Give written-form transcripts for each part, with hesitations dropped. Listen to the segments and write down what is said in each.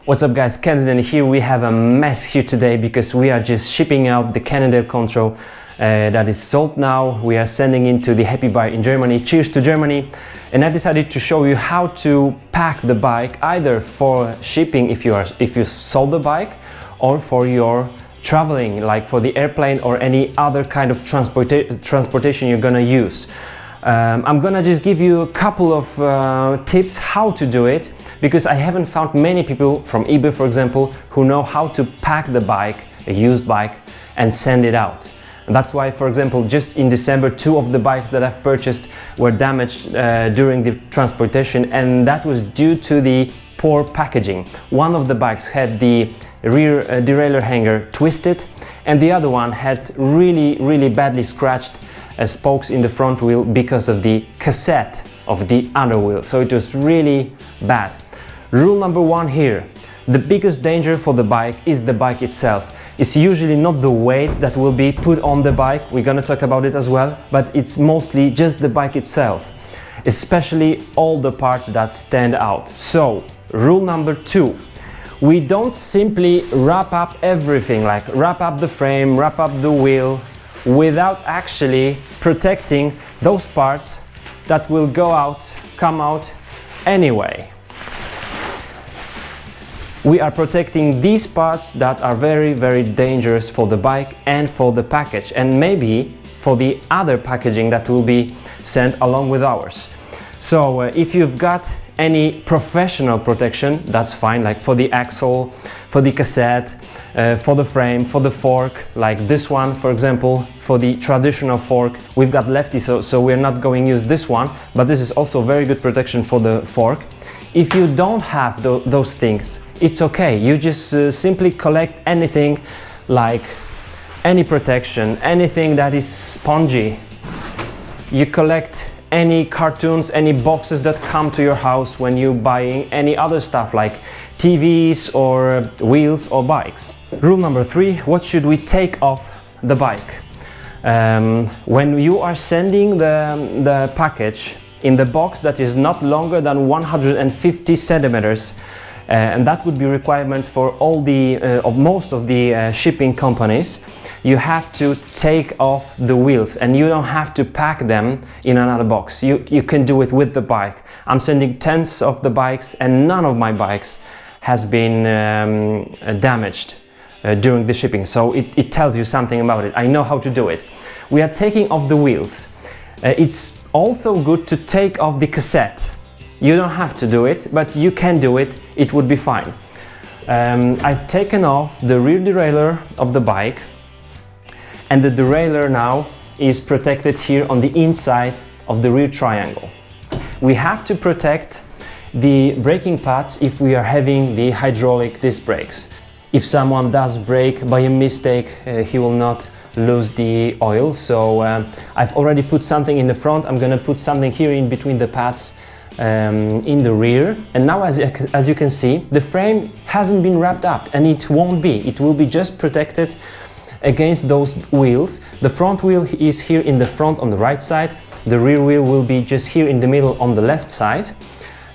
What's up guys, Canada here. We have a mess here today because we are just shipping out the Canada Control that is sold now. We are sending it to the happy buyer in Germany. Cheers to Germany. And I decided to show you how to pack the bike, either for shipping if you sold the bike, or for your traveling, like for the airplane or any other kind of transportation you're gonna use. I'm gonna just give you a couple of tips how to do it, because I haven't found many people from eBay, for example, who know how to pack the bike, a used bike, and send it out. And that's why, for example, just in December, 2 of the bikes that I've purchased were damaged during the transportation, and that was due to the poor packaging. One of the bikes had the rear derailleur hanger twisted, and the other one had really badly scratched spokes in the front wheel because of the cassette of the other wheel. So it was really bad. Rule number 1 here: the biggest danger for the bike is the bike itself. It's usually not the weight that will be put on the bike, we're gonna talk about it as well, but it's mostly just the bike itself, especially all the parts that stand out. So rule number 2: we don't simply wrap up everything, like wrap up the frame, wrap up the wheel, without actually protecting those parts that will come out anyway. We are protecting these parts that are very dangerous for the bike and for the package, and maybe for the other packaging that will be sent along with ours. So if you've got any professional protection, that's fine, like for the axle, for the cassette, for the frame, for the fork, like this one, for example. For the traditional fork, we've got lefty, so we're not going to use this one, but this is also very good protection for the fork. If you don't have those things, it's okay. You just simply collect anything, like any protection, anything that is spongy. You collect any cartoons, any boxes that come to your house when you're buying any other stuff like TVs or wheels or bikes. Rule number 3: what should we take off the bike? When you are sending the package in the box that is not longer than 150 centimeters, and that would be requirement for all the most of the shipping companies, you have to take off the wheels, and you don't have to pack them in another box. You can do it with the bike. I'm sending tens of the bikes, and none of my bikes has been damaged during the shipping, so it tells you something about it. I know how to do it. We are taking off the wheels. It's also good to take off the cassette. You don't have to do it, but you can do it. It would be fine. I've taken off the rear derailleur of the bike, and the derailleur now is protected here on the inside of the rear triangle. We have to protect the braking pads if we are having the hydraulic disc brakes. If someone does brake by a mistake, he will not lose the oil. So I've already put something in the front. I'm gonna put something here in between the pads in the rear. And now as you can see, the frame hasn't been wrapped up, and it won't be. It will be just protected against those wheels. The front wheel is here in the front on the right side. The rear wheel will be just here in the middle on the left side.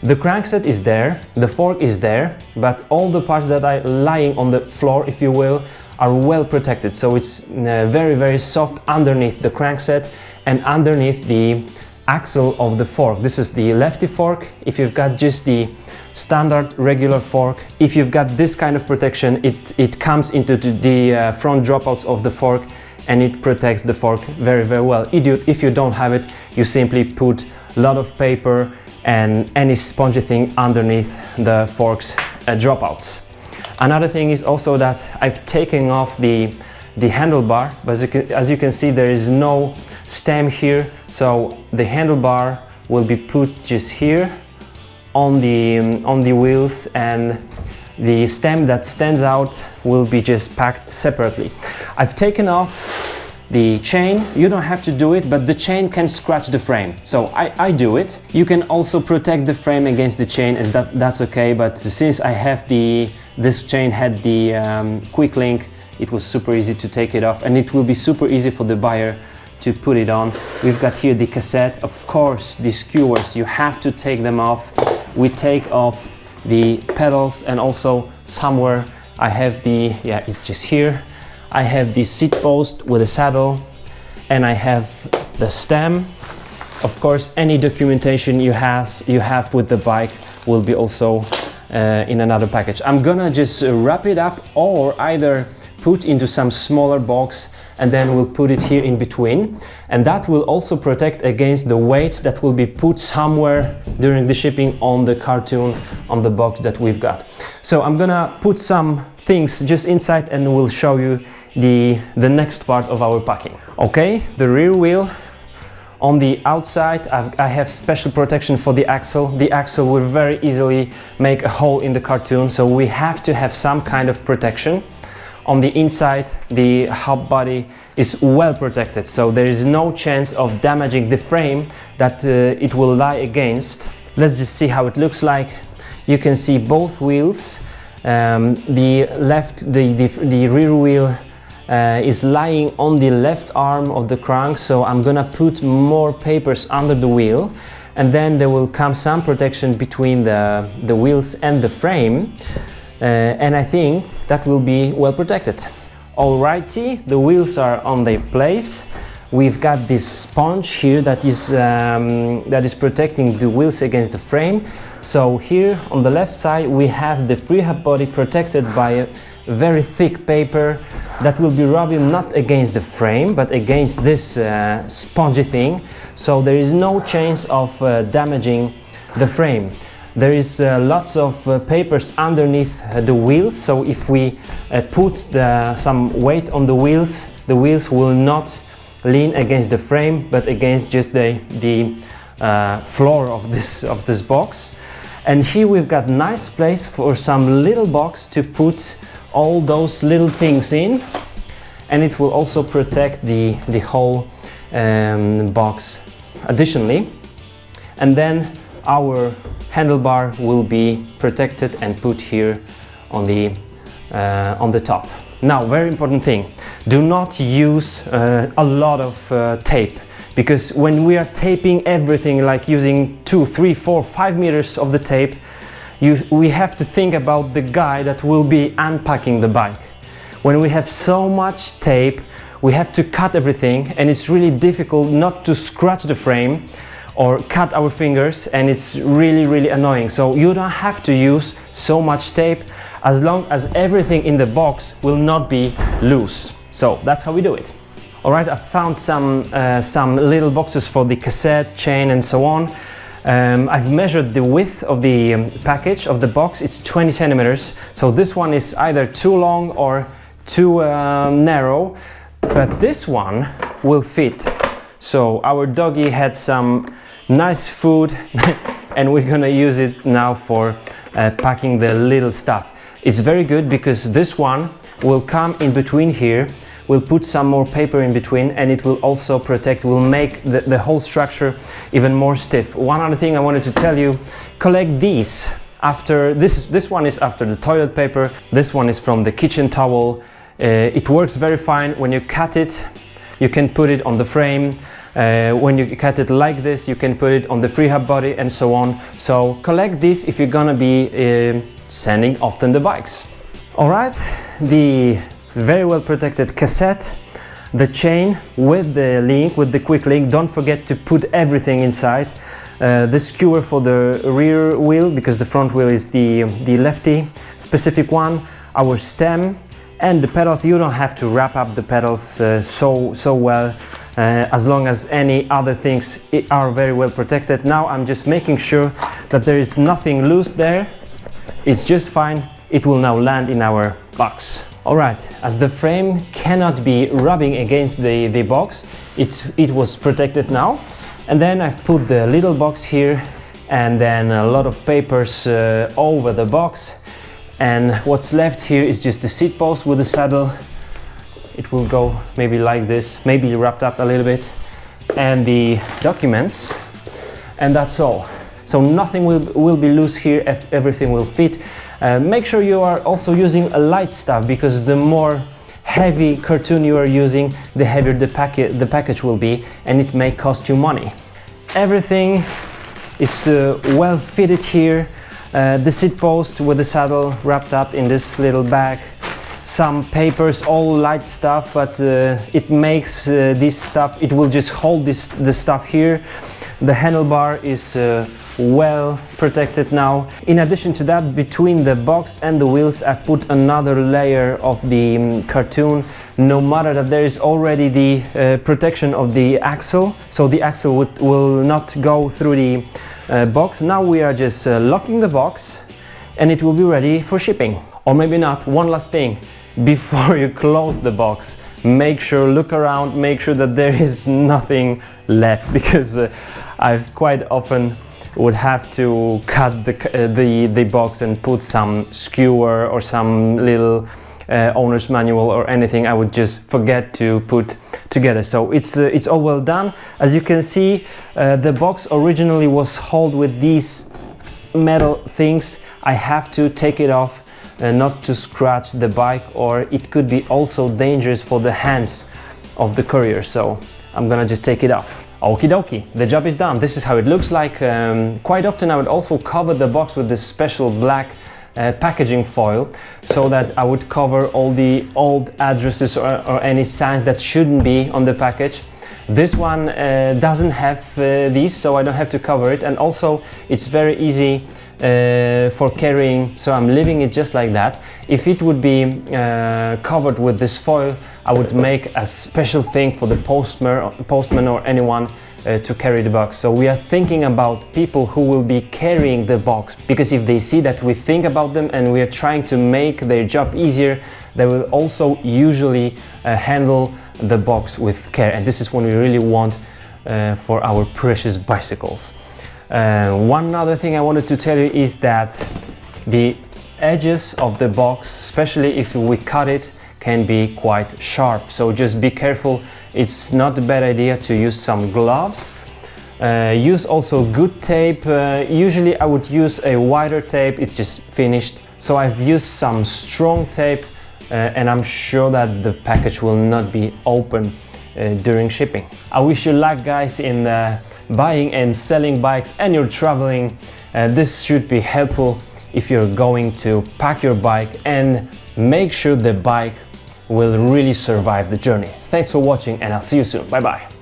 The crankset is there, the fork is there, but all the parts that are lying on the floor, if you will, are well protected. So it's very soft underneath the crankset and underneath the axle of the fork. This is the lefty fork. If you've got just the standard regular fork, if you've got this kind of protection, it comes into the front dropouts of the fork, and it protects the fork very well. If you don't have it, you simply put a lot of paper and any spongy thing underneath the fork's dropouts. Another thing is also that I've taken off the handlebar, but as you can see, there is no stem here, so the handlebar will be put just here on the wheels, and the stem that stands out will be just packed separately. I've taken off the chain. You don't have to do it, but the chain can scratch the frame, so I do it. You can also protect the frame against the chain, as that's okay, but since I have this chain had the quick link, it was super easy to take it off, and it will be super easy for the buyer to put it on. We've got here the cassette. Of course, the skewers, you have to take them off. We take off the pedals, and also somewhere I have the, yeah, it's just here, I have the seat post with a saddle, and I have the stem. Of course, any documentation you have with the bike will be also in another package. I'm gonna just wrap it up, or either put into some smaller box and then we'll put it here in between, and that will also protect against the weight that will be put somewhere during the shipping on the cartoon, on the box that we've got. So I'm gonna put some things just inside and we'll show you the next part of our packing. Okay, the rear wheel. On the outside I have special protection for the axle. The axle will very easily make a hole in the cartoon, so we have to have some kind of protection. On the inside, the hub body is well protected, so there is no chance of damaging the frame that it will lie against. Let's just see how it looks like. You can see both wheels. The rear wheel is lying on the left arm of the crank, so I'm gonna put more papers under the wheel, and then there will come some protection between the wheels and the frame. And I think that will be well protected. Alrighty, the wheels are on their place. We've got this sponge here that is protecting the wheels against the frame. So here on the left side we have the free hub body protected by a very thick paper that will be rubbing not against the frame but against this spongy thing. So there is no chance of damaging the frame. There is lots of papers underneath the wheels, so if we put some weight on the wheels will not lean against the frame but against just the floor of this box. And here we've got nice place for some little box to put all those little things in, and it will also protect the whole box additionally. And then our handlebar will be protected and put here on the top. Now, very important thing, do not use a lot of tape, because when we are taping everything, like using 2, 3, 4, 5 meters of the tape, we have to think about the guy that will be unpacking the bike. When we have so much tape, we have to cut everything, and it's really difficult not to scratch the frame or cut our fingers, and it's really annoying. So you don't have to use so much tape as long as everything in the box will not be loose. So that's how we do it. Alright, I found some little boxes for the cassette, chain and so on. I've measured the width of the package of the box. It's 20 centimeters. So this one is either too long or too narrow, but this one will fit. So our doggy had some nice food and we're gonna use it now for packing the little stuff. It's very good because this one will come in between here. We'll put some more paper in between, and it will also protect, will make the whole structure even more stiff. One other thing I wanted to tell you, collect these after this one is after the toilet paper, this one is from the kitchen towel. It works very fine. When you cut it, you can put it on the frame. When you cut it like this, you can put it on the free hub body and so on. So collect this if you're gonna be sending often the bikes. Alright, the very well protected cassette, the chain with the link, with the quick link. Don't forget to put everything inside. The skewer for the rear wheel, because the front wheel is the lefty specific one. Our stem and the pedals. You don't have to wrap up the pedals so well, as long as any other things are very well protected. Now I'm just making sure that there is nothing loose there. It's just fine. It will now land in our box. Alright, as the frame cannot be rubbing against the box, it was protected now. And then I've put the little box here, and then a lot of papers over the box. And what's left here is just the seat post with the saddle. It will go maybe like this, maybe wrapped up a little bit, and the documents, and that's all. So nothing will be loose here, everything will fit. Make sure you are also using a light stuff, because the more heavy cartoon you are using, the heavier the package will be, and it may cost you money. Everything is well fitted here. the seat post with the saddle wrapped up in this little bag, some papers, all light stuff, but it makes this stuff, it will just hold the stuff here. The handlebar is well protected now. In addition to that, between the box and the wheels, I've put another layer of the cartoon. No matter that there is already the protection of the axle, so the axle will not go through the box. Now we are just locking the box and it will be ready for shipping. Or maybe not. One last thing, before you close the box, make sure, look around, make sure that there is nothing left, because I've quite often would have to cut the box and put some skewer or some little owner's manual or anything I would just forget to put together. So it's all well done. As you can see, the box originally was held with these metal things. I have to take it off not to scratch the bike, or it could be also dangerous for the hands of the courier, so I'm gonna just take it off. Okie dokie, the job is done. This is how it looks like. Quite often I would also cover the box with this special black packaging foil, so that I would cover all the old addresses or any signs that shouldn't be on the package. This one doesn't have these, so I don't have to cover it, and also it's very easy for carrying, so I'm leaving it just like that. If it would be covered with this foil, I would make a special thing for the postman or anyone to carry the box. So we are thinking about people who will be carrying the box, because if they see that we think about them and we are trying to make their job easier, they will also usually handle the box with care, and this is what we really want for our precious bicycles. One other thing I wanted to tell you is that the edges of the box, especially if we cut it, can be quite sharp, so just be careful. It's not a bad idea to use some gloves. Use also good tape. Usually I would use a wider tape, it's just finished, so I've used some strong tape, and I'm sure that the package will not be open during shipping. I wish you luck, guys, in buying and selling bikes and you're traveling. This should be helpful if you're going to pack your bike and make sure the bike will really survive the journey. Thanks for watching, and I'll see you soon. Bye bye.